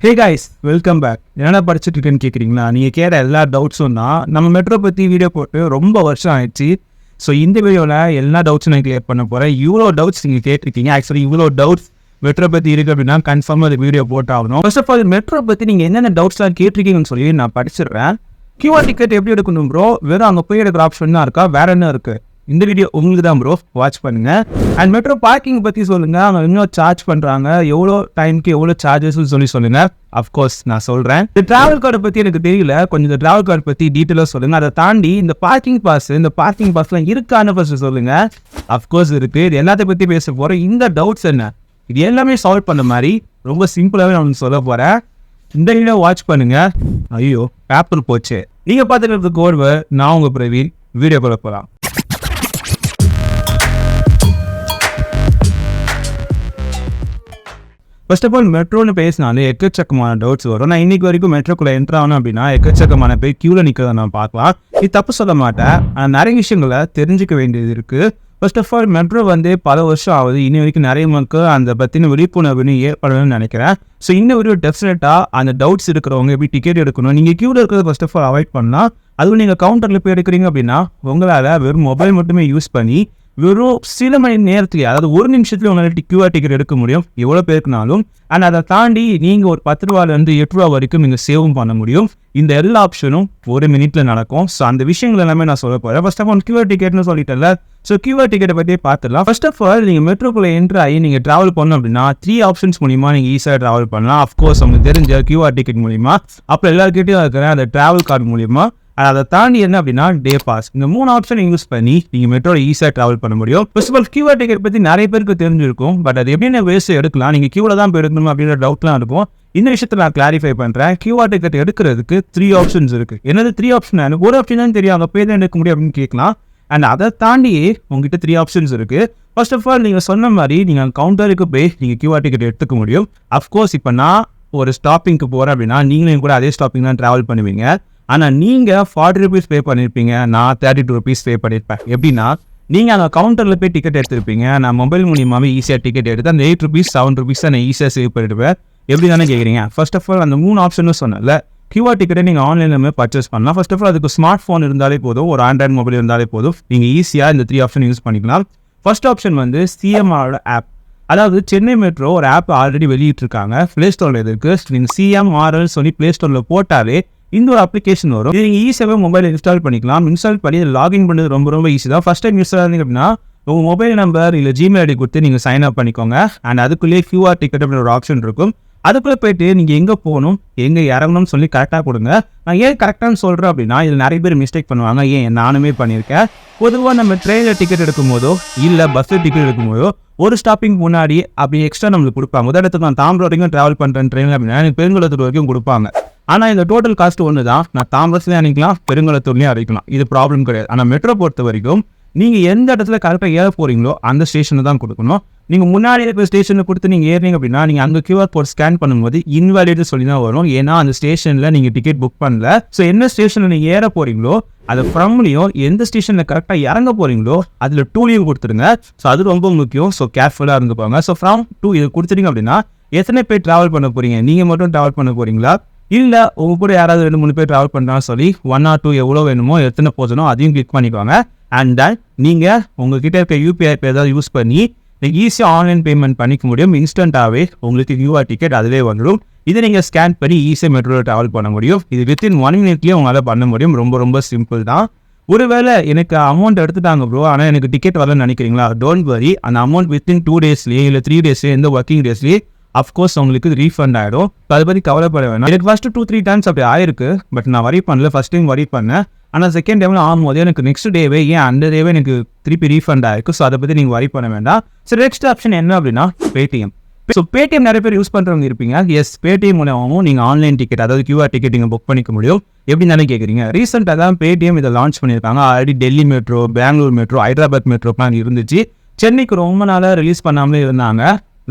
Hey guys, welcome back. என்னடா படிச்சுட்டு இருக்கேன்னு கேட்குறீங்களா? நீங்கள் கேட்ட எல்லா டவுட்ஸும் தான். நம்ம மெட்ரோ பற்றி வீடியோ போட்டு ரொம்ப வருஷம் ஆயிடுச்சு. ஸோ இந்த வீடியோவில் எல்லா டவுட்ஸும் நான் கிளியர் பண்ண போகிறேன். இவ்வளோ டவுட்ஸ் நீங்கள் கேட்டிருக்கீங்க. ஆக்சுவலி இவ்வளோ டவுட்ஸ் மெட்ரோ பற்றி இருக்குது அப்படின்னா கன்ஃபார்மாக அது வீடியோ போட்டாகணும். ஃபர்ஸ்ட் ஆஃப் ஆல் மெட்ரோ பற்றி நீங்கள் என்னென்ன டவுட்ஸ்லாம் கேட்டிருக்கீங்கன்னு சொல்லி நான் படிச்சிடுறேன். கியூஆர் டிக்கெட் எப்படி எடுக்கணும் ப்ரோ? வெறும் அங்கே போய் எடுக்கிற ஆப்ஷன் தான் இருக்கா? வேற என்ன இருக்குது? இந்த வீடியோ உங்களுக்கு தான் ப்ரோ, வாட்ச் பண்ணுங்க. அண்ட் மெட்ரோ பார்க்கிங் பற்றி சொல்லுங்கள். அவங்க இன்னும் சார்ஜ் பண்ணுறாங்க, எவ்வளோ டைமுக்கு எவ்வளோ சார்ஜஸ்ன்னு சொல்லுங்கள். அஃப்கோர்ஸ் நான் சொல்கிறேன். இந்த ட்ராவல் கார்டை பற்றி எனக்கு தெரியல, கொஞ்சம் இந்த ட்ராவல் கார்டு பற்றி டீட்டெயிலாக சொல்லுங்கள். அதை தாண்டி இந்த பார்க்கிங் பாஸ்லாம் இருக்கான்னு ஃபர்ஸ்ட் சொல்லுங்கள். அஃப்கோர்ஸ் இருக்குது. இது எல்லாத்தையும் பற்றி பேச போகிறேன். இந்த டவுட்ஸ் என்ன, இது எல்லாமே சால்வ் பண்ண மாதிரி ரொம்ப சிம்பிளாகவே நான் உங்களுக்கு சொல்ல போகிறேன். இந்த வீடியோ வாட்ச் பண்ணுங்கள். ஐயோ பேப்பர் போச்சு. நீங்கள் பார்த்துக்கிறது கோர்வை, நான் உங்கள் பிரவீன். வீடியோ கொள்ள போகலாம். ஃபர்ஸ்ட் ஆஃப் ஆல் மெட்ரோன்னு பேசினாலே எக்கச்சக்கமான டவுட்ஸ் வரும். நான் இன்னைக்கு வரைக்கும் மெட்ரோக்குள்ளே என்ட்ரு ஆகணும் அப்படின்னா எக்கச்சக்கமான பேர் க்யூவில் நிற்கிறத நான் பார்க்கலாம். இது தப்பு சொல்ல மாட்டேன், ஆனால் நிறைய விஷயங்களை தெரிஞ்சுக்க வேண்டியது இருக்குது. ஃபர்ஸ்ட் ஆஃப் ஆல் மெட்ரோ பல வருஷம் ஆகுது. இன்னி வரைக்கும் நிறைய மக்கள் அந்த பற்றின விழிப்புணர்வுன்னு ஏற்படணும்னு நினைக்கிறேன். ஸோ இன்னும் ஒரு டெஃபினட்டாக அந்த டவுட்ஸ் இருக்கிறவங்க எப்படி டிக்கெட் எடுக்கணும், நீங்கள் க்யூவில் இருக்கிறத ஃபர்ஸ்ட் ஆஃப் ஆல் அவாய்ட் பண்ணலாம். அதுவும் நீங்கள் கவுண்டரில் போய் எடுக்கிறீங்க அப்படின்னா உங்களால் வெறும் மொபைல் மட்டுமே யூஸ் பண்ணி வெறும் சில மணி நேரத்துலேயே, அதாவது ஒரு நிமிஷத்துலேயே உங்களால் கியூஆர் டிக்கெட் எடுக்க முடியும் எவ்வளோ பேருக்குனாலும். அண்ட் அதை தாண்டி நீங்கள் ஒரு 10 ரூபாலேருந்து 8 ரூபா வரைக்கும் நீங்கள் சேவும் பண்ண முடியும். இந்த எல்லா ஆப்ஷனும் ஒரு மினிட்ல நடக்கும். ஸோ அந்த விஷயங்கள் எல்லாமே நான் சொல்ல போகிறேன். ஃபர்ஸ்ட் ஆஃப் ஆல் கியூஆர் டிக்கெட்னு சொல்லிட்டேன்ல, ஸோ கியூஆர் டிக்கெட்டை பற்றியே பார்த்துடலாம். ஃபர்ஸ்ட் ஆஃப் ஆல் நீங்கள் மெட்ரோக்குள்ளே என்ட்ரு ஆகி நீங்கள் ட்ராவல் பண்ணணும் அப்படின்னா 3 ஆப்ஷன்ஸ் மூலிமா நீங்கள் ஈஸியாக ட்ராவல் பண்ணலாம். அஃப்கோர்ஸ் உங்களுக்கு தெரிஞ்ச கியூஆர் டிக்கெட் மூலிமா, அப்புறம் எல்லாருக்கிட்டையும் இருக்கிற அந்த ட்ராவல் கார்டு மூலிமா, அதை தாண்டி என்ன அப்படின்னா டே பாஸ். இந்த 3 ஆப்ஷன் யூஸ் பண்ணி நீங்கள் மெட்ரோட ஈஸியாக ட்ராவல் பண்ண முடியும். First of all QR ticket பற்றி நிறைய பேருக்கு தெரிஞ்சிருக்கும். பட் அது எப்படின்னு வேஸ்ட் எடுக்கலாம், நீங்கள் கியூவில் தான் போய் எடுக்கணும் அப்படின்ற டவுட்லாம் இருக்கும். இந்த விஷயத்தை நான் கிளாரிஃபை பண்ணுறேன். கியூஆர் டிக்கெட் எடுக்கிறதுக்கு 3 ஆப்ஷன்ஸ் இருக்குது. என்னது 3 ஆப்ஷன்? எனக்கு ஒரு ஆப்ஷன் தான் தெரியும், அங்கே போய் தான் எடுக்க முடியும் அப்படின்னு கேட்கலாம். அண்ட் அதை தாண்டி உங்ககிட்ட 3 ஆப்ஷன்ஸ் இருக்குது. ஃபர்ஸ்ட் ஆஃப் ஆல் நீங்கள் சொன்ன மாதிரி நீங்கள் கவுண்டருக்கு போய் நீங்கள் கியூஆர் டிக்கெட் எடுத்துக்க முடியும். அஃப்கோர்ஸ் இப்போ நான் ஒரு ஸ்டாப்பிங்க்கு போகிறேன் அப்படின்னா நீங்களும் கூட அதே ஸ்டாப்பிங் தான் ட்ராவல் பண்ணுவீங்க. ஆனால் நீங்கள் 40 rupees பே பண்ணியிருப்பீங்க, நான் 32 rupees பே பண்ணியிருப்பேன். எப்படின்னா நீங்கள் அங்கே கவுண்டரில் போய் டிக்கெட் எடுத்துருப்பீங்க, நான் மொபைல் மூலியமாகவே ஈஸியாக டிக்கெட் எடுத்து அந்த 8 rupees 7 rupees நான் ஈஸியாக சேவ் பண்ணிடுவேன். எப்படி தானே கேட்குறீங்க? ஃபர்ஸ்ட் ஆஃப் ஆல் அந்த 3 ஆப்ஷனும் சொன்னல, கியூஆர் டிக்கெட்டை நீங்கள் ஆன்லைனில் பர்ச்சேஸ் பண்ணலாம். ஃபர்ஸ்ட் ஆஃப் ஆல் அதுக்கு ஸ்மார்ட் ஃபோன் இருந்தாலே போதும், ஒரு ஆண்ட்ராய்ட் மொபைல் இருந்தாலே போதும், நீங்கள் ஈஸியாக இந்த 3 ஆப்ஷன் யூஸ் பண்ணிக்கலாம். ஃபர்ஸ்ட் ஆப்ஷன் சிஎம்ஆரோட ஆப். அதாவது சென்னை மெட்ரோ ஒரு ஆப் ஆல்ரெடி வெளியிட்டிருக்காங்க, ப்ளே ஸ்டோரில் இருக்குது. நீங்கள் சிஎம்ஆர்எல் சொல்லி ப்ளே ஸ்டோரில் போட்டாலே இந்த ஒரு அப்ளிகேஷன் வரும். இது நீங்கள் ஈஸியாகவே மொபைல் இன்ஸ்டால் பண்ணிக்கலாம். இன்ஸ்டால் பண்ணி லாகின் பண்ணுறது ரொம்ப ஈஸி தான். ஃபர்ஸ்ட் டைம் யூஸ் ஆகுது அப்படின்னா உங்கள் மொபைல் நம்பர் இல்லை ஜிமெயில் ஐடி கொடுத்து நீங்கள் சைன் அப் பண்ணிக்கோங்க. அண்ட் அதுக்குள்ளேயே கியூஆர் டிக்கெட் அப்படின்ற ஒரு ஆப்ஷன் இருக்கும். அதுக்குள்ளே போயிட்டு நீங்கள் எங்கே போகணும் எங்கே இறங்கணும்னு சொல்லி கரெக்டாக கொடுங்க. நான் ஏன் கரெக்டானு சொல்கிறேன் அப்படின்னா இதில் நிறைய பேர் மிஸ்டேக் பண்ணுவாங்க. நானுமே பண்ணியிருக்கேன். பொதுவாக நம்ம ட்ரெயினில் டிக்கெட் எடுக்கும் போதோ இல்லை பஸ்ஸில் டிக்கெட் எடுக்கும் போதோ ஒரு ஸ்டாப்பிங் முன்னாடி அப்படி எக்ஸ்ட்ரா நம்மளுக்கு கொடுப்பாங்க. உதாரணத்துக்கு நான் தாம்பரம் வரைக்கும் ட்ராவல் பண்ணுறேன் ட்ரெயினில் அப்படின்னா எனக்கு பெருங்குளத்தூர் வரைக்கும் கொடுப்பாங்க. ஆனால் இந்த டோட்டல் காஸ்ட் ஒன்று தான். நான் தாம்பரத்துலேயும் அணிக்கலாம், பெருங்குளத்தூர்லேயும் அடிக்கலாம், இது ப்ராப்ளம் கிடையாது. ஆனால் மெட்ரோ பொறுத்த வரைக்கும் நீங்கள் எந்த இடத்துல கரெக்டாக ஏற போகிறீங்களோ அந்த ஸ்டேஷனை தான் கொடுக்கணும். நீங்கள் முன்னாடி இருக்கிற ஸ்டேஷனில் கொடுத்து நீங்கள் ஏறினீங்க அப்படின்னா நீங்கள் அங்கே கியூஆர் கோட் ஸ்கேன் பண்ணும்போது இன்வாலிட் சொல்லி தான் வரும். ஏன்னா அந்த ஸ்டேஷனில் நீங்கள் டிக்கெட் புக் பண்ணல. ஸோ என்ன ஸ்டேஷனில் நீங்கள் ஏற போகிறீங்களோ அது ஃப்ரம்லையும் எந்த ஸ்டேஷனில் கரெக்டாக இறங்க போகிறீங்களோ அதில் 2 கொடுத்துருங்க. ஸோ அது ரொம்ப முக்கியம். ஸோ கேர்ஃபுல்லாக இருந்துப்பாங்க. ஸோ ஃப்ரம் 2 இது கொடுத்துட்டீங்க அப்படின்னா எத்தனை பேர் ட்ராவல் பண்ண போகிறீங்க, நீங்கள் மட்டும் ட்ராவல் பண்ண போகிறீங்களா இல்லை உங்கள் கூட யாராவது 2-3 பேர் ட்ராவல் பண்ணுறான்னு சொல்லி 1 or 2 எவ்வளோ வேணுமோ எத்தனை போதணும் அதையும் கிளிக் பண்ணிக்கோங்க. அண்ட் தென் நீங்கள் உங்ககிட்ட இருக்க யூபிஐ பே ஏதாவது யூஸ் பண்ணி நீங்கள் ஈஸியாக ஆன்லைன் பேமெண்ட் பண்ணிக்க முடியும். இன்ஸ்டண்ட்டாகவே உங்களுக்கு கியூஆர் டிக்கெட் அதிலே வந்துடும். இதை நீங்கள் ஸ்கேன் பண்ணி ஈஸியாக மெட்ரோவில் ட்ராவல் பண்ண முடியும். இது வித்தின் 1 minute உங்களால் பண்ண முடியும். ரொம்ப சிம்பிள் தான். ஒருவேளை எனக்கு அமௌண்ட் எடுத்துட்டாங்க ப்ரோ, ஆனால் எனக்கு டிக்கெட் வரலன்னு நினைக்கிறீங்களா? Don't worry. அந்த அமௌண்ட் வித்தின் 2 daysலேயே இல்லை 3 daysலேயே எந்த ஒர்க்கிங் டேஸ்லேயே அஃப்கோர்ஸ் உங்களுக்கு ரீஃபண்ட் ஆகிடும். அதை பற்றி கவலைப்பட வேணாம். எனக்கு ஃபஸ்ட்டு 2-3 times அப்படி ஆயிருக்கு. பட் நான் வரி பண்ணல. ஃபஸ்ட் டைம் வரி பண்ணேன். ஆனால் செகண்ட் டைமில் ஆகும்போது எனக்கு நெக்ஸ்ட் டேவே அந்த டேவே எனக்கு திருப்பி ரீஃபண்ட் ஆகிருக்கு. ஸோ அதை பற்றி நீங்கள் வரி பண்ண வேண்டாம். ஸோ நெக்ஸ்ட் ஆப்ஷன் என்ன அப்படின்னா பேடிஎம். ஸோ பேடிஎம் நிறைய பேர் யூஸ் பண்ணுறவங்க இருப்பீங்க. எஸ், பேடிஎம் மூலமாகவும் நீங்கள் ஆன்லைன் டிக்கெட் அதாவது கியூஆர் டிக்கெட் நீங்கள் புக் பண்ணிக்க முடியும். எப்படி தானே கேட்குறீங்க? ரீசெண்டாக தான் பேடிஎம் இதை லான்ச் பண்ணியிருக்காங்க. Already Delhi metro, Bangalore metro, Hyderabad metro plan இருந்துச்சு. சென்னைக்கு ரொம்ப நாளாக ரிலீஸ் பண்ணாமலே இருந்தாங்க.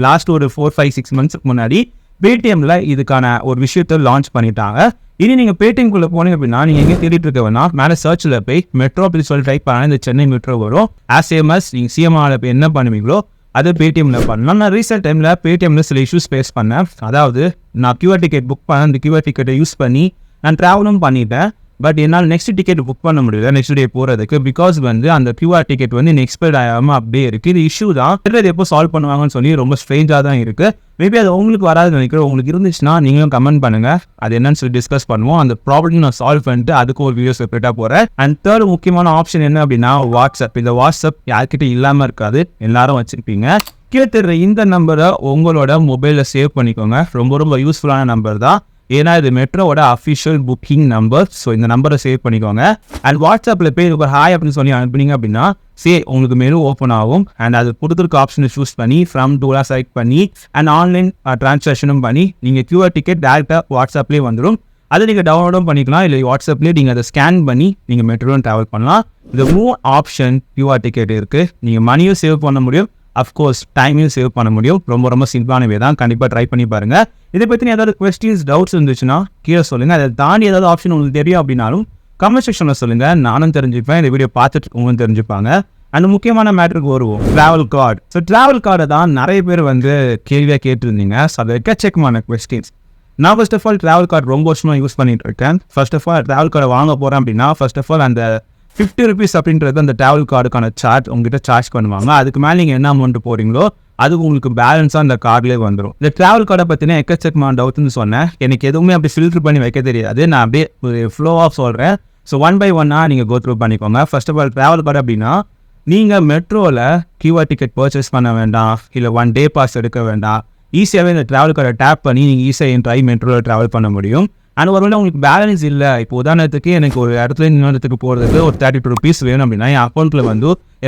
லாஸ்ட் ஒரு 4-5-6 months முன்னாடி பேடிஎம்ல இதுக்கான ஒரு விஷயத்தை லான்ச் பண்ணிட்டாங்க. இனி நீங்கள் பேடிஎம்குள்ளே போனீங்க அப்படின்னா நீங்கள் எங்கே தேடிட்டு இருக்க வேணா, மேலே சர்ச்சில் போய் மெட்ரோ அப்படி சொல்லி டைப் பண்ணால் இந்த சென்னை மெட்ரோ வரும். ஆஸ் சேம் அஸ் நீங்கள் சிஎம்ஆரில் போய் என்ன பண்ணுவீங்களோ அது பேடிஎம்ல பண்ணலாம். நான் ரீசெண்ட் டைமில் பேடிஎம்ல சில இஷ்யூஸ் ஃபேஸ் பண்ணேன். அதாவது நான் QR டிக்கெட் புக் பண்ண அந்த QR டிக்கெட்டை யூஸ் பண்ணி நான் ட்ராவலும் பண்ணிட்டேன். பட் என்னால் நெக்ஸ்ட் டிக்கெட் புக் பண்ண முடியல நெக்ஸ்ட் டே போகிறதுக்கு. பிகாஸ் அந்த QR டிக்கெட் எக்ஸ்பைர்ட் ஆகாமல் அப்படியே இருக்குது. இது இஷ்யூ தான். இது எப்போ சால்வ் பண்ணுவாங்கன்னு சொல்லி ரொம்ப ஸ்ட்ரேஞ்சாக தான் இருக்குது. மேபி அது உங்களுக்கு வராதுன்னு நினைக்கிறேன். உங்களுக்கு இருந்துச்சுன்னா நீங்களும் கமெண்ட் பண்ணுங்கள். அது என்னன்னு சொல்லி டிஸ்கஸ் பண்ணுவோம். அந்த ப்ராப்ளம் நான் சால்வ் பண்ணிட்டு அதுக்கு ஒரு வீடியோ செப்பரேட்டாக போகிறேன். அண்ட் தேர்ட் முக்கியமான ஆப்ஷன் என்ன அப்படின்னா வாட்ஸ்அப். இந்த வாட்ஸ்அப் யார்கிட்ட இல்லாமல் இருக்காது, எல்லாரும் வச்சுருப்பீங்க. கீழே தெரிற இந்த நம்பரை உங்களோட மொபைலில் சேவ் பண்ணிக்கோங்க. ரொம்ப ரொம்ப யூஸ்ஃபுல்லான நம்பர் தான். ஏன்னா இது மெட்ரோவோட அஃபிஷியல் புக்கிங் நம்பர். ஸோ இந்த நம்பரை சேவ் பண்ணிக்கோங்க. அண்ட் வாட்ஸ்அப்பில் போய் ஒரு ஹாய் அப்படின்னு சொல்லி அனுப்புனீங்க அப்படின்னா உங்களுக்கு மெனு ஓப்பன் ஆகும். அண்ட் அது கொடுத்துருக்க ஆப்ஷனை சூஸ் பண்ணி ஃப்ரம் டூலாக செலக்ட் பண்ணி அண்ட் ஆன்லைன் ட்ரான்சாக்ஷனும் பண்ணி நீங்கள் QR டிக்கெட் டேரெக்டாக வாட்ஸ்அப்லேயே வந்துடும். அதை நீங்கள் டவுன்லோடும் பண்ணிக்கலாம். இல்லை வாட்ஸ்அப்லேயே நீங்கள் அதை ஸ்கேன் பண்ணி நீங்கள் மெட்ரோவும் ட்ராவல் பண்ணலாம். இந்த 3 ஆப்ஷன் QR டிக்கெட் இருக்குது. நீங்கள் மணியும் சேவ் பண்ண முடியும், அஃப்கோர்ஸ் டைமையும் சேவ் பண்ண முடியும். ரொம்ப ரொம்ப சிம்பிளானவே தான். கண்டிப்பாக ட்ரை பண்ணி பாருங்கள். இதை பற்றி ஏதாவது கொஸ்டின்ஸ் டவுட்ஸ் இருந்துச்சுன்னா கீழே சொல்லுங்கள். அதை தாண்டி ஏதாவது ஆப்ஷன் உங்களுக்கு தெரியும் அப்படின்னாலும் கமெண்ட் செக்ஷனில் சொல்லுங்கள். நானும் தெரிஞ்சுப்பேன். இந்த வீடியோ பார்த்துட்டு உங்களும் தெரிஞ்சுப்பாங்க. அந்த முக்கியமான மேட்டருக்கு வருவோம், ட்ராவல் கார்டு. ஸோ ட்ராவல் கார்டை தான் நிறைய பேர் கேள்வியாக கேட்டிருந்தீங்க. ஸோ அது எக்கச்சக்கமான கொஸ்டின்ஸ். நான் first of all travel card ரொம்ப வருஷமாக யூஸ் பண்ணிட்டு இருக்கேன். ஃபர்ஸ்ட் ஆஃப் ஆல் ட்ராவல் கார்டை வாங்க போகிறேன் அப்படின்னா ஃபர்ஸ்ட் ஆஃப் ஆல் அந்த 50 rupees அப்படின்றது அந்த ட்ராவல் கார்டுக்கான சார்ஜ் உங்ககிட்ட சார்ஜ் பண்ணுவாங்க. அதுக்கு மேலே நீங்கள் என்ன அமௌண்ட் போகிறீங்களோ அது உங்களுக்கு பேலன்ஸாக அந்த கார்டிலே வந்துடும். இந்த ட்ராவல் கார்டை பற்றின எக்கச்சக்கமான டவுட்னு சொன்னேன். எனக்கு எதுவுமே அப்படி ஃபில்டர் பண்ணி வைக்க தெரியாது. நான் அப்படியே ஒரு ஃப்ளோ ஆஃப் சொல்கிறேன். ஸோ 1 by 1 நீங்கள் கோ த்ரூ பண்ணிக்கோங்க. First of all travel card அப்படின்னா நீங்கள் மெட்ரோவில் QR டிக்கெட் பர்ச்சேஸ் பண்ண வேண்டாம், இல்லை 1 day பாஸ் எடுக்க வேண்டாம். ஈஸியாகவே இந்த ட்ராவல் கார்டை டேப் பண்ணி நீங்கள் ஈஸியாக என்ட்ராகி மெட்ரோவில் ட்ராவல் பண்ண முடியும். அண்ட் ஒருவேளை உங்களுக்கு பேலன்ஸ் இல்லை, இப்போ உதாரணத்துக்கு எனக்கு ஒரு இடத்துல இன்னொரு இடத்துக்கு போகிறதுக்கு ஒரு 32 rupees வேணும் அப்படின்னா என் அக்கௌண்ட்டில்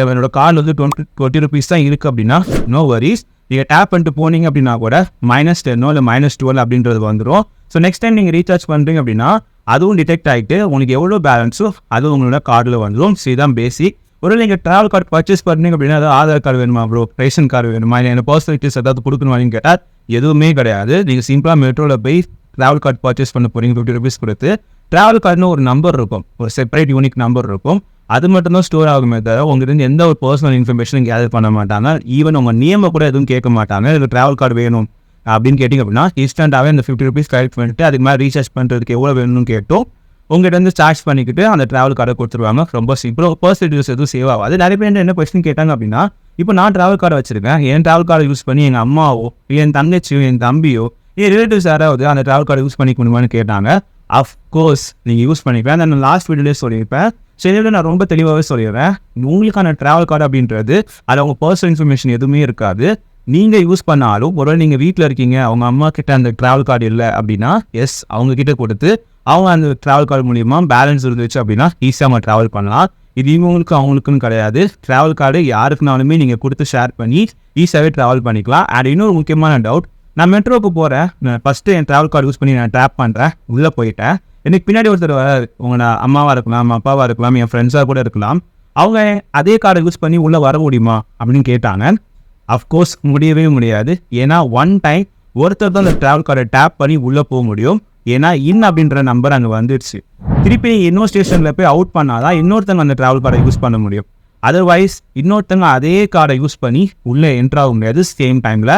என்னோட கார்டில் 20 rupees தான் இருக்குது அப்படின்னா நோ வரிஸ். நீங்கள் டேப் பண்ணிட்டு போனீங்க அப்படின்னா கூட -10 இல்லை -12 அப்படின்றது வந்துடும். ஸோ நெக்ஸ்ட் டைம் நீங்கள் ரீசார்ஜ் பண்ணுறீங்க அப்படின்னா அதுவும் டிடெக்ட் ஆகிட்டு உங்களுக்கு எவ்வளோ பேலன்ஸோ அதுவும் உங்களோட கார்டில் வந்துடும். ஸோ இதுதான் பேசிக். ஒரு நீங்கள் ட்ராவல் கார்டு பர்ச்சேஸ் பண்ணீங்க அப்படின்னா அது ஆதார் கார்டு வேணுமா ப்ரோ, ரேஷன் கார்டு வேணுமா, இல்லை எனக்கு பர்சனல் டீட்டெயில்ஸ் ஏதாவது கொடுக்கணுமான்னு கேட்டால் எதுவுமே கிடையாது. நீங்கள் சிம்பிளாக மெட்ரோவில் போய் ட்ராவல் கார்டு பர்ச்சேஸ் பண்ண போகிறீங்க 50 rupees கொடுத்து. ட்ராவல் கார்டுன்னு ஒரு நம்பர் இருக்கும், ஒரு செப்பரேட் யூனிக் நம்பர் இருக்கும். அது மட்டும்தான் ஸ்டோர் ஆகுமே தவிர உங்கள்கிட்ட எந்த ஒரு பர்சனல் இன்ஃபர்மேஷனும் கேதர் பண்ண மாட்டாங்க. ஈவன் உங்கள் நேமை கூட எதுவும் கேட்க மாட்டாங்க. இது ட்ராவல் கார்டு வேணும் அப்படின்னு கேட்டிங்க அப்படின்னா இன்ஸ்டண்ட்டாகவே அந்த 50 rupees கலெக்ட் பண்ணிட்டு அதுக்கு மேலே ரீசார்ஜ் பண்ணுறதுக்கு எவ்வளோ வேணும்னு கேட்டோம் உங்கள்கிட்ட சார்ஜ் பண்ணிக்கிட்டு அந்த ட்ராவல் கார்டை கொடுத்துருவாங்க. ரொம்ப சிம்பிள். பர்சனல் டீட்டெயில்ஸ் எதுவும் சேவ் ஆகாது. நிறைய பேர் என்ன கொஸ்டின் கேட்டாங்க அப்படின்னா இப்போ நான் ட்ராவல் கார்டை வச்சிருக்கேன், என் ட்ராவல் கார்டை யூஸ் பண்ணி எங்கள் அம்மாவோ என் தங்கச்சியோ என் தம்பியோ என் ரிலேட்டிவ்ஸ் யாராவது அந்த ட்ராவல் கார்டை யூஸ் பண்ணிக்க முடியுமான்னு கேட்டாங்க. அஃப்கோர்ஸ் நீங்கள் யூஸ் பண்ணிக்கலாம். நான் லாஸ்ட் வீடியோலேயே சொல்லியிருப்பேன். சரி, நான் ரொம்ப தெளிவாகவே சொல்லிடுறேன். உங்களுக்கான ட்ராவல் கார்டு அப்படின்றது அது அவங்க பர்சனல் இன்ஃபர்மேஷன் எதுவுமே இருக்காது. நீங்கள் யூஸ் பண்ணாலும் ஒருவேளை நீங்கள் வீட்டில் இருக்கீங்க, அவங்க அம்மா கிட்ட அந்த ட்ராவல் கார்டு இல்லை அப்படின்னா அவங்க கிட்ட கொடுத்து அவங்க அந்த ட்ராவல் கார்டு மூலியமாக பேலன்ஸ் இருந்துச்சு அப்படின்னா ஈஸியாக நம்ம ட்ராவல் பண்ணலாம். இது இவங்களுக்கு அவங்களுக்குன்னு கிடையாது. ட்ராவல் கார்டு யாருக்குனாலுமே நீங்கள் கொடுத்து ஷேர் பண்ணி ஈஸியாகவே ட்ராவல் பண்ணிக்கலாம். அண்ட் இன்னொரு முக்கியமான டவுட், நான் மெட்ரோவுக்கு போகிறேன், நான் ஃபஸ்ட்டு என் ட்ராவல் கார்டு யூஸ் பண்ணி நான் டேப் பண்ணுறேன், உள்ளே போயிட்டேன். எனக்கு பின்னாடி ஒருத்தர் உங்கள் அம்மாவாக இருக்கலாம், அப்பாவாக இருக்கலாம், என் ஃப்ரெண்ட்ஸாக கூட இருக்கலாம். அவங்க அதே கார்டை யூஸ் பண்ணி உள்ளே வர முடியுமா அப்படின்னு கேட்டாங்க. அஃப்கோர்ஸ் முடியவே முடியாது. ஏன்னா ஒன் டைம் ஒருத்தர் தான் அந்த ட்ராவல் கார்டை டேப் பண்ணி உள்ளே போக முடியும். ஏன்னா அப்படின்ற நம்பர் அங்கே வந்துடுச்சு. திருப்பி இன்னொரு ஸ்டேஷனில் போய் அவுட் பண்ணாதான் இன்னொருத்தங்க அந்த ட்ராவல் கார்டை யூஸ் பண்ண முடியும். அதர்வைஸ் இன்னொருத்தங்க அதே கார்டை யூஸ் பண்ணி உள்ளே என்ட்ரு ஆக முடியாது. சேம் டைமில்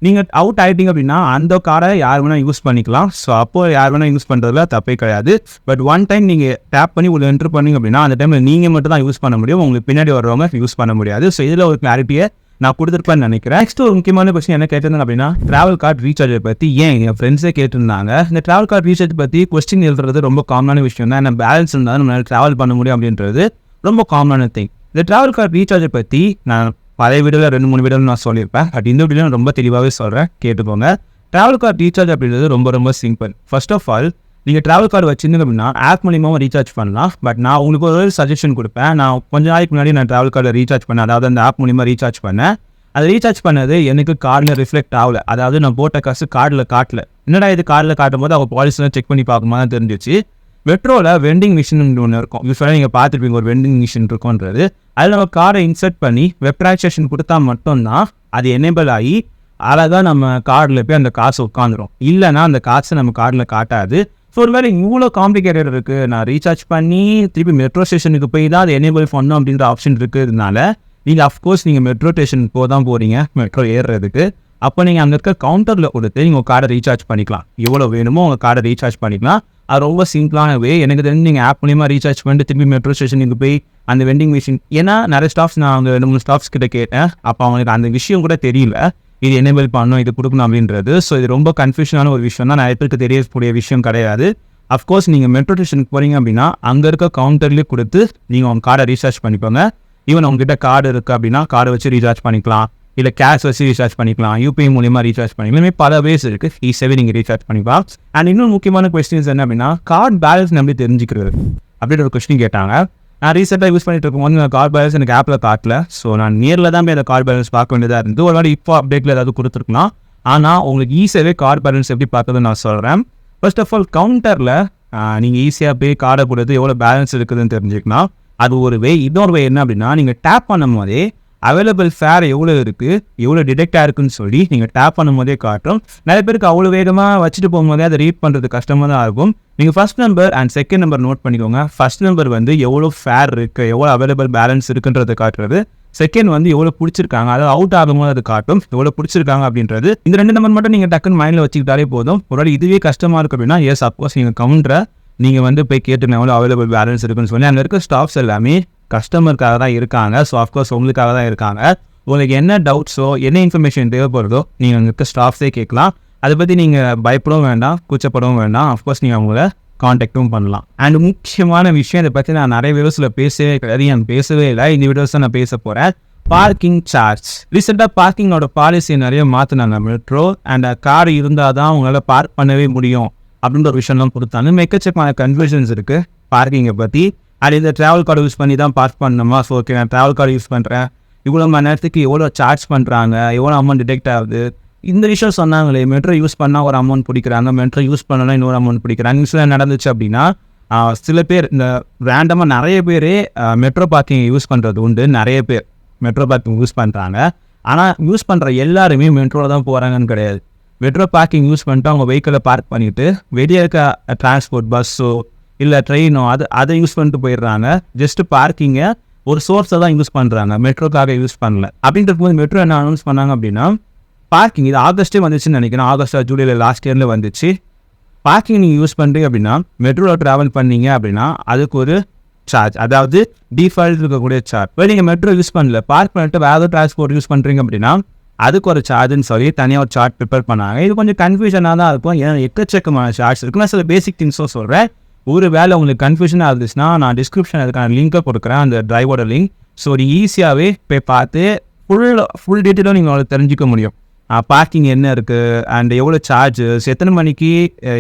நீங்கள் அவுட் ஆகிட்டீங்க அப்படின்னா அந்த காரை யார் வேணால் யூஸ் பண்ணிக்கலாம். ஸோ அப்போ யார் வேணால் யூஸ் பண்ணுறதுல தப்பே கிடையாது. பட் ஒன் டைம் நீங்கள் டேப் பண்ணி உள்ள என்ட்ரு பண்ணிங்க அப்படின்னா அந்த டைமில் நீங்கள் மட்டும் தான் யூஸ் பண்ண முடியும், உங்களுக்கு பின்னாடி வர்றவங்க யூஸ் பண்ண முடியாது. ஸோ இதில் ஒரு கிளாரிட்டியை நான் கொடுத்துருப்பேன்னு நினைக்கிறேன். நெக்ஸ்ட் ஒரு முக்கியமான கொஸ்டின் என்ன கேட்டிருந்தாங்க அப்படின்னா ட்ராவல் கார்டு ரீசார்ஜை பற்றி என் ஃப்ரெண்ட்ஸே கேட்டிருந்தாங்க. இந்த ட்ராவல் கார்டு ரீசார்ஜ் பற்றி கொஸ்டின் எழுதுறது ரொம்ப காமனான விஷயம் தான். என்ன பேலன்ஸ் இருந்தாலும் நம்மளால் ட்ராவல் பண்ண முடியும் அப்படின்றது ரொம்ப காமனான திங். இந்த ட்ராவல் கார்டு ரீசார்ஜை பற்றி நான் பழைய வீடியோவில் 2-3 வீடியோவில் நான் சொல்லியிருப்பேன். பட் இந்த வீடியோ ரொம்ப தெளிவாகவே சொல்கிறேன், கேட்டுக்கோங்க. ட்ராவல் கார்டு ரீசார்ஜ் அப்படின்றது ரொம்ப ரொம்ப சிம்பிள். ஃபர்ஸ்ட் ஆஃப் ஆல் நீங்கள் ட்ராவல் கார்டு வச்சிருந்தீங்க அப்படின்னா ஆப் மூலியமாக ரீசார்ஜ் பண்ணலாம். பட் நான் உங்களுக்கு ஒரு சஜஷன் கொடுப்பேன். நான் கொஞ்ச நாளைக்கு முன்னாடி நான் ட்ராவல் கார்டை ரீசார்ஜ் பண்ணேன், அதாவது அந்த ஆப் மூலியமாக ரீசார்ஜ் பண்ணேன். அது ரீசார்ஜ் பண்ணது எனக்கு கார்டில் ரிஃப்ளெக்ட் ஆகலை, அதாவது நான் போட்ட காசு கார்டில் காட்டல. என்னடா இது கார்டில் காட்டும் போது அவங்க பாலிசிலாம் செக் பண்ணி பார்க்கும்போது தான் தெரிஞ்சிச்சு. மெட்ரோவில் வெண்டிங் மிஷின் ஒன்று இருக்கும், யூஸ்வலாக நீங்கள் பார்த்துருப்பீங்க ஒரு வெண்டிங் மிஷின் இருக்குன்றது. அதில் நம்ம காரை இன்சர்ட் பண்ணி வெப் ட்ரான்சாக்ஷன் கொடுத்தா மட்டும்தான் அது எனேபிள் ஆகி அழகாக நம்ம கார்டில் போய் அந்த காசு உட்காந்துரும். இல்லைனா அந்த காசை நம்ம கார்டில் காட்டாது. ஸோ ஒரு வேலை இவ்வளோ காம்ப்ளிகேட்டட் இருக்குது, நான் ரீசார்ஜ் பண்ணி திருப்பி மெட்ரோ ஸ்டேஷனுக்கு போய் தான் அது எனேபிள் பண்ணணும் அப்படின்ற ஆப்ஷன் இருக்கிறதுனால நீங்கள் அஃப்கோர்ஸ் நீங்கள் மெட்ரோ ஸ்டேஷன் தான் போகிறீங்க மெட்ரோ ஏறுறதுக்கு. அப்போ நீங்கள் அங்கே இருக்க கவுண்டரில் கொடுத்து நீங்கள் கார்டை ரீசார்ஜ் பண்ணிக்கலாம். எவ்வளோ வேணுமோ உங்கள் கார்டை ரீசார்ஜ் பண்ணிக்கலாம். அது ரொம்ப சிம்பிளான வே. எனக்கு தெரிஞ்சு நீங்கள் ஆப் மூலியமாக ரீசார்ஜ் பண்ணிட்டு திரும்பி மெட்ரோ ஸ்டேஷனுக்கு போய் அந்த வெண்டிங் மிஷின், ஏன்னா நிறைய ஸ்டாஃப்ஸ் நான் அங்கே 2-3 ஸ்டாஃப்ஸ் கிட்ட கேட்டேன். அப்போ அவங்களுக்கு அந்த விஷயம் கூட தெரியல, இது எனேபிள் பண்ணணும், இது கொடுக்கணும் அப்படின்றது. ஸோ இது ரொம்ப கன்ஃபியூஷனான ஒரு விஷயம் தான், நிறைய பேருக்கு தெரியக்கூடிய விஷயம் கிடையாது. அஃப்கோர்ஸ் நீங்கள் மெட்ரோ ஸ்டேஷனுக்கு போகிறீங்க அப்படின்னா அங்கே இருக்க கவுண்டர்லேயே கொடுத்து நீங்கள் உங்கள் கார்டை ரீசார்ஜ் பண்ணிப்போங்க. ஈவன் உங்ககிட்ட கார்டு இருக்குது அப்படின்னா கார்டை வச்சு ரீசார்ஜ் பண்ணிக்கலாம், இல்லை கேஷ் வச்சு ரீசார்ஜ் பண்ணிக்கலாம், யூபிஐ மூலியமாக ரீசார்ஜ் பண்ணிக்கலாம். இதுமாதிரி பல வேஸ் இருக்குது, ஈஸியாகவே நீங்கள் ரீசார்ஜ் பண்ணிக்கலாம். அண்ட் இன்னும் முக்கியமான கொஸ்டின்ஸ் என்ன அப்படின்னா, கார்டு பேலன்ஸ் எப்படி தெரிஞ்சுக்கிறது அப்படின்ற ஒரு கொஸ்டின் கேட்டாங்க. நான் ரீசெண்டாக யூஸ் பண்ணிட்டு இருக்கும்போது கார்டு பேலன்ஸ் எனக்கு ஆப்பில் காட்டல. ஸோ நான் நேரில் தான் போய் அந்த கார்டு பேலன்ஸ் பார்க்க வேண்டியதாக இருந்து. ஒரு வாட்டி இப்போ அப்டேட்டில் ஏதாவது கொடுத்துருக்கலாம். ஆனால் உங்களுக்கு ஈஸியாகவே கார்டு பேலன்ஸ் எப்படி பார்க்குறதுன்னு நான் சொல்கிறேன். ஃபர்ஸ்ட் ஆஃப் ஆல் கவுண்டரில் நீங்கள் ஈஸியாக போய் கார்டை கொடுத்து எவ்வளோ பேலன்ஸ் இருக்குதுன்னு தெரிஞ்சுக்கலாம். அது ஒரு வே. இன்னொரு வே என்ன அப்படின்னா, நீங்கள் டேப் பண்ணும் போதே அவைலபிள் ஃபேர் எவ்வளோ இருக்குது, எவ்வளோ டிடெக்ட் ஆயிருக்குன்னு சொல்லி நீங்கள் டேப் பண்ணும் போதே காட்டும். நிறைய பேருக்கு அவ்வளோ வேகமாக வச்சுட்டு போகும்போதே அதை ரீட் பண்ணுறது கஷ்டமாக தான் இருக்கும். நீங்கள் first number and second number note பண்ணிக்கோங்க. ஃபர்ஸ்ட் நம்பர் வந்து எவ்வளோ ஃபேர் இருக்குது, எவ்வளோ அவைலபிள் பேலன்ஸ் இருக்குன்றதை காட்டுறது. செகண்ட் வந்து எவ்வளோ பிடிச்சிருக்காங்க, அதாவது அவுட் ஆகும்போது அது காட்டும் எவ்வளோ பிடிச்சிருக்காங்க அப்படின்றது. இந்த 2 நம்பர் மட்டும் நீங்கள் டக்குன்னு மைண்டில் வச்சுக்கிட்டாலே போதும். ஒருவேளை இதுவே கஷ்டமாக இருக்குது அப்படின்னா எஸ் அப்கோர்ஸ் நீங்கள் கவுண்டரை நீங்கள் வந்து போய் கேட்டுங்க எவ்வளோ அவைலபிள் பேலன்ஸ் இருக்குன்னு சொல்லி. அங்கே இருக்க ஸ்டாஃப்ஸ் எல்லாமே கஸ்டமருக்காக தான் இருக்காங்க. ஸோ அஃப்கோர்ஸ் உங்களுக்காக தான் இருக்காங்க. உங்களுக்கு என்ன டவுட்ஸோ என்ன இன்ஃபர்மேஷன் தேவைப்படுதோ நீங்கள் அங்கே இருக்க ஸ்டாஃப்ஸே கேட்கலாம். அதை பற்றி நீங்கள் பயப்படவும் வேண்டாம், கூச்சப்படவும் வேண்டாம். அஃப்கோர்ஸ் நீங்கள் அவங்கள காண்டாக்டும் பண்ணலாம். அண்ட் முக்கியமான விஷயம், இதை பற்றி நான் நிறைய வீடியோஸில் பேசவே கிடையாது, நான் பேசவே இல்லை. இந்த வீடியோஸ் தான் நான் பேச போகிறேன். Parking charge. ரீசெண்டாக பார்க்கிங்கோட பாலிசியை நிறைய மாற்றினாங்க மெட்ரோ. அண்ட் கார் இருந்தால் தான் உங்களால் பார்க் பண்ணவே முடியும் அப்படின்ற ஒரு விஷயம்லாம் கொடுத்தாங்க. எக்கச்சக்கமான கன்ஃபியூஷன்ஸ் இருக்குது பார்க்கிங்கை பற்றி. அது இந்த ட்ராவல் கார்டு யூஸ் பண்ணி தான் பார்க் பண்ணணுமா? ஸோ ஓகே, நான் ட்ராவல் கார்டு யூஸ் பண்ணுறேன், இவ்வளோ மணி நேரத்துக்கு எவ்வளோ சார்ஜ் பண்ணுறாங்க, எவ்வளோ அமௌண்ட் டிடெக்ட் ஆகுது, இந்த விஷயம் சொன்னாங்களே. மெட்ரோ யூஸ் பண்ணால் ஒரு அமௌண்ட் பிடிக்கிறாங்க, மெட்ரோ யூஸ் பண்ணலாம் இன்னொரு அமௌண்ட் பிடிக்கிறாங்க. விஷயம் நடந்துச்சு அப்படின்னா சில பேர் இந்த ரேண்டமாக நிறைய பேர் மெட்ரோ பார்க்கிங் யூஸ் பண்ணுறது உண்டு. நிறைய பேர் மெட்ரோ பார்க்கிங் யூஸ் பண்ணுறாங்க. ஆனால் யூஸ் பண்ணுற எல்லாருமே மெட்ரோவில் தான் போகிறாங்கன்னு கிடையாது. மெட்ரோ பார்க்கிங் யூஸ் பண்ணிட்டு அவங்க வெஹிக்கிளை பார்க் பண்ணிவிட்டு வெளியே இருக்க டிரான்ஸ்போர்ட் பஸ்ஸோ இல்லை ட்ரெயினோ அதை யூஸ் பண்ணிட்டு போயிடுறாங்க. ஜஸ்ட் பார்க்கிங்கை ஒரு சோர்ஸை தான் யூஸ் பண்ணுறாங்க, மெட்ரோக்காக யூஸ் பண்ணல. அப்படின்றது போது மெட்ரோ என்ன அனௌன்ஸ் பண்ணாங்க அப்படின்னா, பார்க்கிங் இது ஆகஸ்ட்டே வந்துச்சுன்னு நினைக்கிறேன், ஆகஸ்ட் ஜூலையில் லாஸ்ட் இயரில் வந்துச்சு. பார்க்கிங் நீங்கள் யூஸ் பண்ணுறீங்க அப்படின்னா, மெட்ரோவில் ட்ராவல் பண்ணீங்க அப்படின்னா அதுக்கு ஒரு சார்ஜ், அதாவது டிஃபால்ட் இருக்கக்கூடிய சார்ஜ். இப்போ நீங்கள் மெட்ரோ யூஸ் பண்ணல, பார்க் பண்ணிட்டு வேறு டிரான்ஸ்போர்ட் யூஸ் பண்ணுறீங்க அப்படின்னா அதுக்கு ஒரு சார்ஜுன்னு சொல்லி தனியாக ஒரு சார்ட் ப்ரிப்பேர் பண்ணாங்க. இது கொஞ்சம் கன்ஃபியூஷனாக தான் இருக்கும், ஏன்னா எக்கச்சக்கமான சார்ஜ் இருக்குது. நான் சில பேசிக் திங்ஸும் சொல்கிறேன். ஒரு வேலை உங்களுக்கு கன்ஃபியூஷனாக இருந்துச்சுன்னா நான் டிஸ்கிரிப்ஷன் அதுக்கான லிங்கை கொடுக்குறேன், அந்த டிரைவோட லிங்க். ஸோ நீ ஈஸியாகவே போய் பார்த்து ஃபுல் டீட்டெயிலும் நீங்கள் உங்களுக்கு தெரிஞ்சிக்க முடியும். பார்க்கிங் என்ன இருக்குது அண்ட் எவ்வளோ சார்ஜஸ், எத்தனை மணிக்கு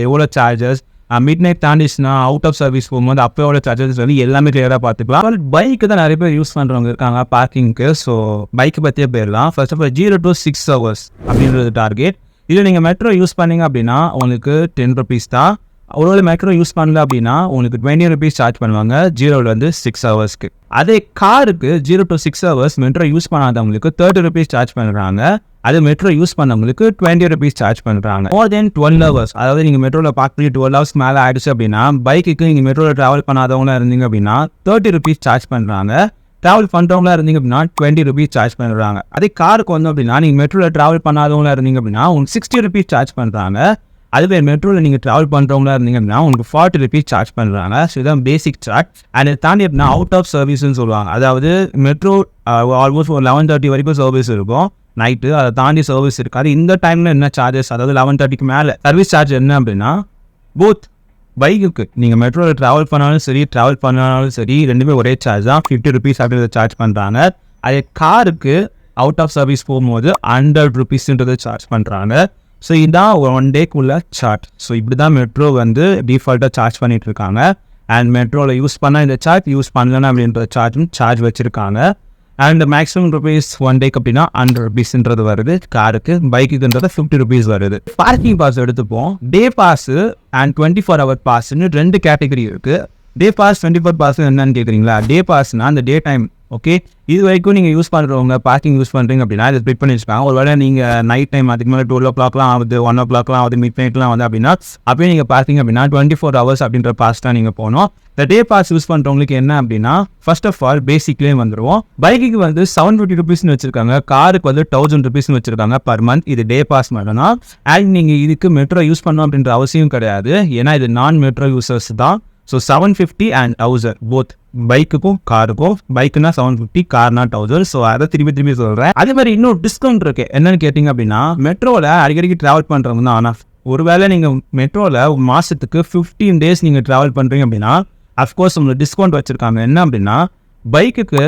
எவ்வளோ சார்ஜஸ், மிட் நைட் தாண்டிச்சுன்னா அவுட் ஆஃப் சர்வீஸ் போகும்போது அப்போ எவ்வளோ சார்ஜஸ் சொல்லி எல்லாமே கிளியராக பார்த்துக்கலாம். பைக்கு தான் நிறைய பேர் யூஸ் பண்ணுறவங்க இருக்காங்க பார்க்கிங்க்கு. ஸோ பைக்கு பற்றியே போயிடலாம். First of all 0 to 6 hours அப்படின்றது டார்கெட். இதில் நீங்கள் மெட்ரோ யூஸ் பண்ணீங்க அப்படின்னா உங்களுக்கு 10 rupees தான். ஒருவேளை மெட்ரோ யூஸ் பண்ணல அப்படின்னா உங்களுக்கு 20 rupees சார்ஜ் பண்ணுவாங்க 0 to 6 hours. அதே காருக்கு 0 to 6 hours மெட்ரோ யூஸ் பண்ணாதவங்களுக்கு 30 rupees சார்ஜ் பண்ணுறாங்க. அது மெட்ரோ யூஸ் பண்ணவங்களுக்கு 20 rupees சார்ஜ் பண்ணுறாங்க. மோர் தென் 12 hours, அதாவது நீங்கள் மெட்ரோவில் பார்க்க 12 hours மேலே ஆயிடுச்சு அப்படின்னா, பைக்குக்கு நீங்கள் மெட்ரோவில் ட்ராவல் பண்ணாதவங்களா இருந்தீங்க அப்படின்னா 30 rupees சார்ஜ் பண்ணுறாங்க. ட்ராவல் பண்ணுறவங்களா இருந்தீங்க அப்படின்னா 20 rupees சார்ஜ் பண்ணுறாங்க. அதே காருக்கு வந்து அப்படின்னா நீங்கள் மெட்ரோவில் ட்ராவல் பண்ணாதவங்களா இருந்தீங்க அப்படின்னா உங்களுக்கு 60 rupees சார்ஜ் பண்ணுறாங்க. அதுவே மெட்ரோவில் நீங்கள் ட்ராவல் பண்ணுறவங்களா இருந்தீங்க அப்படின்னா உங்களுக்கு 40 rupees சார்ஜ் பண்ணுறாங்க. ஸோ இதுதான் பேசிக் சார்ஜ். அண்ட் இதை தாண்டி அப்படின்னா அவுட் ஆஃப் சர்வீஸ்ன்னு சொல்லுவாங்க. அதாவது மெட்ரோ ஆல்மோஸ்ட் ஒரு 11:30 வரைக்கும் சர்வீஸ் இருக்கும் நைட்டு, அதை தாண்டி சர்வீஸ் இருக்காது. இந்த டைமில் என்ன சார்ஜஸ், அதாவது 11:30க்கு மேலே சர்வீஸ் சார்ஜ் என்ன அப்படின்னா, போத் பைக்குக்கு நீங்கள் மெட்ரோவில் ட்ராவல் பண்ணாலும் சரி ட்ராவல் பண்ணாலும் சரி ரெண்டுமே ஒரே சார்ஜ் தான், 50 rupees அப்படின்றத சார்ஜ் பண்ணுறாங்க. அதே காருக்கு அவுட் ஆஃப் சர்வீஸ் போகும்போது 100 rupeesன்றதை சார்ஜ் பண்ணுறாங்க. ஸோ இதுதான் 1 டேக்குள்ள சார்ஜ். ஸோ இப்படி தான் மெட்ரோ வந்து டிஃபால்ட்டாக சார்ஜ் பண்ணிட்டு இருக்காங்க. அண்ட் மெட்ரோவில் யூஸ் பண்ணால் இந்த சார்ஜ், யூஸ் பண்ணலன்னா அப்படின்ற சார்ஜ் வச்சுருக்காங்க. அண்ட் மேக்ஸிமம் rupees 1 டேக்கு அப்படின்னா 100 rupeesன்றது வருது காருக்கு. பைக்குன்றது 50 rupees வருது. பார்க்கிங் பாஸ் எடுத்துப்போம். டே பாஸு அண்ட் 24-hour பாஸ்ன்னு 2 கேட்டகரி இருக்குது. டே பாஸ் 24 பாஸ் என்னன்னு கேட்குறீங்களா? டே பாஸ்னால் அந்த டே டைம் ஓகே, இது வரைக்கும் நீங்கள் யூஸ் பண்ணுறவங்க பார்க்கிங் யூஸ் பண்ணுறீங்க அப்படின்னா இதை ஸ்பிட் பண்ணி வச்சுக்காங்க. ஒருவேளை நீங்கள் நைட் டைம் அதுக்கு மேலே 12 o'clockலாம் ஆகுது, 1 o'clockலாம் ஆகுது, மிட் நைட்லாம் வந்து அப்படின்னா அப்படியே நீங்கள் பார்த்திங்க அப்படின்னா 24 hours அப்படின்ற பாஸ் தான் நீங்கள் போகணும். இந்த டே பாஸ் யூஸ் பண்ணுறவங்களுக்கு என்ன அப்படின்னா ஃபர்ஸ்ட் ஆஃப் ஆல் பேசிக்லேயே வந்துடுவோம். பைக்குக்கு வந்து 750 rupeesனு வச்சிருக்காங்க, காருக்கு வந்து 1000 rupeesனு வச்சிருக்காங்க பர் மந்த். இது டே பாஸ் மட்டும் தான். அண்ட் நீங்கள் இதுக்கு மெட்ரோ யூஸ் பண்ணணும் அப்படின்ற அவசியம் கிடையாது, ஏன்னா இது நான் மெட்ரோ யூசர்ஸ் தான். ஸோ 750 and 1000 போத் பைக்குக்கும் காருக்கும். பைக்குனா 750, கார்னா 1000. ஸோ அதை திருப்பி சொல்கிறேன். அதே மாதிரி இன்னும் டிஸ்கவுண்ட் இருக்கு. என்னன்னு கேட்டிங்க அப்படின்னா மெட்ரோவில் அடிக்கடிக்கு ட்ராவல் பண்ணுறவங்க தான். ஆனால் ஒருவேளை நீங்கள் மெட்ரோவில் மாதத்துக்கு 15 days நீங்கள் ட்ராவல் பண்ணுறீங்க அப்படின்னா அஃப்கோர்ஸ் உங்களுக்கு டிஸ்கவுண்ட் வச்சுருக்காங்க. என்ன அப்படின்னா பைக்குக்கு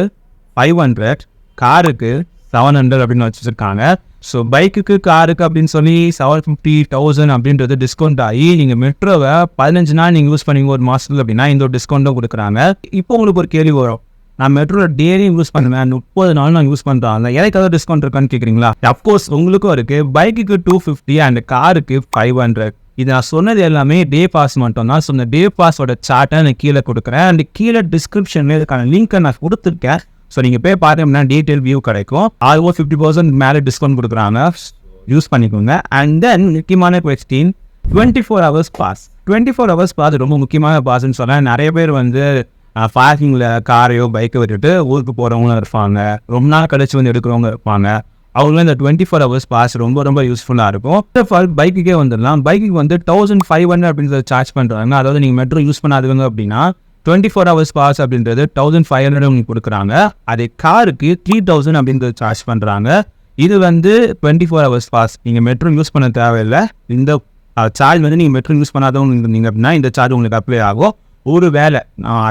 500, காருக்கு 700 அப்படின்னு வச்சுருக்காங்க. ஸோ பைக்குக்கு காருக்கு அப்படின்னு சொல்லி 750, 1000 அப்படின்றது டிஸ்கவுண்ட் ஆகி நீங்கள் மெட்ரோவை 15 நாள் நீங்கள் யூஸ் பண்ணீங்க ஒரு மாதத்துக்கு அப்படின்னா இந்த ஒரு டிஸ்கவுண்ட்டும் கொடுக்குறாங்க. இப்போ உங்களுக்கு ஒரு கேள்வி வரும், நான் மெட்ரோவில் டெய்லியும் யூஸ் பண்ணுவேன், 30 நாள் நான் யூஸ் பண்ணுறாங்க, எனக்காவது டிஸ்கவுண்ட் இருக்கான்னு கேட்குறீங்களா? அஃப்கோர்ஸ் உங்களுக்கும் இருக்குது. பைக்குக்கு 250 அண்ட் காருக்கு 500. இது நான் சொன்னது எல்லாமே டே பாஸ் மட்டும் தான். ஸோ இந்த டே பாஸோட சார்ட்டை நான் கீழே கொடுக்குறேன். அண்ட் கீழே டிஸ்கிரிப்ஷனில் இதுக்கான லிங்க்கை நான் கொடுத்துருக்கேன். ஸோ நீங்கள் போய் பார்த்தீங்கன்னா டீட்டெயில் வியூ கிடைக்கும். ஆல்மோஸ்ட் 50% மேலே டிஸ்கவுண்ட் கொடுக்குறாங்க, யூஸ் பண்ணிக்கோங்க. அண்ட் தென் முக்கியமான question 24 hours pass. 24 hours pass ரொம்ப முக்கியமான பாஸ்ன்னு சொன்னால் நிறைய பேர் வந்து பார்க்கிங்கில் காரையோ பைக்கை விட்டுட்டு ஊருக்கு போகிறவங்களும் இருப்பாங்க, ரொம்ப நாள் கழிச்சு வந்து எடுக்கிறவங்க இருப்பாங்க. அவங்களும் இந்த 24 hours பாஸ் ரொம்ப யூஸ்ஃபுல்லாக இருக்கும். ஃபர்ஸ்ட் ஆஃப் பைக்குக்கே வந்துடலாம். பைக்குக்கு வந்து 1500 அப்படின்னு சார்ஜ் பண்ணுறாங்க. அதாவது நீங்கள் மெட்ரோ யூஸ் பண்ணாதவங்க அப்படின்னா 24 hours பாஸ் அப்படின்றது 1500 உங்களுக்கு கொடுக்குறாங்க. அதே காருக்கு 3000 அப்படின்றது சார்ஜ் பண்ணுறாங்க. இது வந்து 24 hours பாஸ். நீங்கள் மெட்ரோ யூஸ் பண்ண தேவையில்லை. இந்த சார்ஜ் வந்து நீங்கள் மெட்ரோ யூஸ் பண்ணாதவங்க இருந்தீங்க அப்படின்னா இந்த சார்ஜ் உங்களுக்கு அப்ளை ஆகும். ஒரு வேளை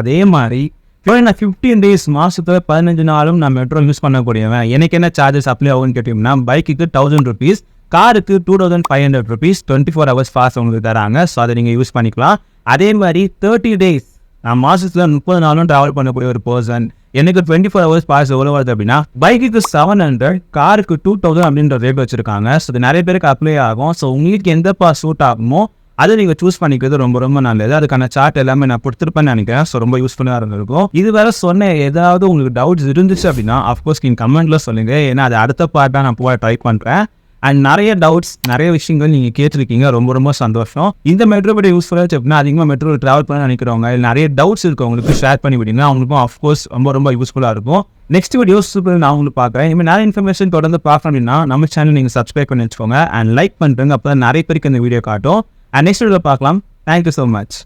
அதே மாதிரி நான் 15 days மாதத்தில் 15 நாளும் நான் மெட்ரோ யூஸ் பண்ணக்கூடியவன், எனக்கு என்ன சார்ஜஸ் அப்ளை ஆகும்னு கேட்டிங்கன்னா பைக்குக்கு 1000 rupees, காருக்கு 2500 rupees 24 hours பாஸ் உங்களுக்கு தராங்க. ஸோ அதை நீங்கள் யூஸ் பண்ணிக்கலாம். அதே மாதிரி 30 days நான் மாதத்தில் 30 நாளும் ட்ராவல் பண்ணக்கூடிய ஒரு பர்சன், எனக்கு 24 hours பாஸ் எவ்வளோ வருது அப்படின்னா பைக்குக்கு 700, காருக்கு 2000 அப்படின்ற ரேட் வச்சுருக்காங்க. ஸோ இது நிறைய பேருக்கு அப்ளை ஆகும். ஸோ உங்களுக்கு எந்த பாஸ் சூட் ஆகுமோ அதை நீங்கள் சூஸ் பண்ணிக்கிறது ரொம்ப நல்லது. அதுக்கான சார்ட் எல்லாமே நான் கொடுத்துருப்பேன்னு நினைக்கிறேன். ஸோ ரொம்ப யூஸ்ஃபுல்லாக இருந்திருக்கும். இது வேறு சொன்ன ஏதாவது உங்களுக்கு டவுட்ஸ் இருந்துச்சு அப்படின்னா அஃப்கோர்ஸ் நீங்கள் கமெண்ட்டில் சொல்லுங்கள், ஏன்னா அது அடுத்த பார்ட்டாக நான் போக ட்ரை பண்ணுறேன். அண்ட் நிறைய டவுட்ஸ் நிறைய விஷயங்கள் நீங்கள் கேட்டிருக்கீங்க, ரொம்ப சந்தோஷம். இந்த மெட்ரோ பற்றி யூஸ்ஃபுல்லாக இருந்துச்சு அப்படின்னா அதிகமாக மெட்ரோ ட்ராவல் பண்ண நினைக்கிறவங்க இல்லை நிறைய டவுட்ஸ் இருக்கவங்களுக்கு ஷேர் பண்ணி விடுங்க. அவங்களுக்கும் அஃப்கோர்ஸ் ரொம்ப யூஸ்ஃபுல்லாக இருக்கும். நெக்ஸ்ட் வீடியோ சூப்பர் நான் உங்களுக்கு பார்க்குறேன். இனிமேல் நிறைய இன்ஃபர்மேஷன் தொடர்ந்து பார்க்கணும் அப்படின்னா நம்ம சேனல் நீங்கள் சப்ஸ்கிரைப் பண்ணி வச்சுக்கோங்க அண்ட் லைக் பண்ணுறேங்க. அப்போ தான் நிறைய பேருக்கு இந்த வீடியோ காட்டும். அண்ட் நெக்ஸ்ட் வீடியோ பார்க்கலாம். Thank you so much.